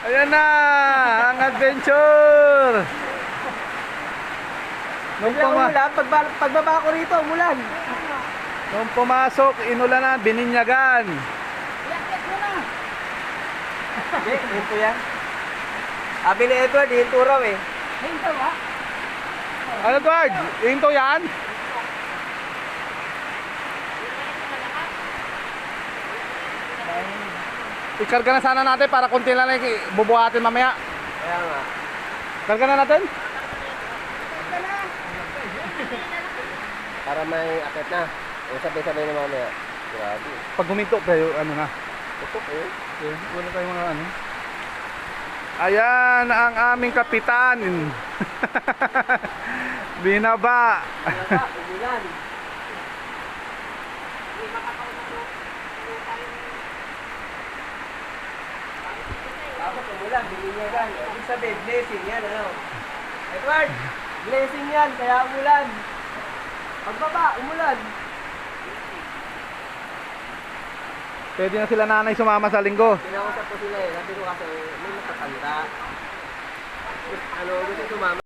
Ayan na, ang adventure. Biglang umulan, pagbaba ko rito, umulan. Nung pumasok, inulanan, bininyagan. Hindi, hinto yan. Sabi ni Edward, hinto raw eh. Ano, Edward? Hinto yan? Ikarga na sana natin para konti lang bubuhatin mamaya. Kaya nga. Karga na natin? Para may akit na. O sabay-sabay na mamaya. Grabe. Pag huminto, pero ano na. Tutok eh. Okay, wala tayong mga ano. Ayan ang aming kapitan. Binaba. Wala, umulan. Tapos umulan, bininyagan. Ibig sabihin, blessing yan, ano? Edward, blessing yan, kaya umulan. Pagbaba, umulan. Pwede na sila nanay sumama sa linggo. Pinausap ko sila eh. Sabi ko kasi may matatanda. Ano, gusto sumama.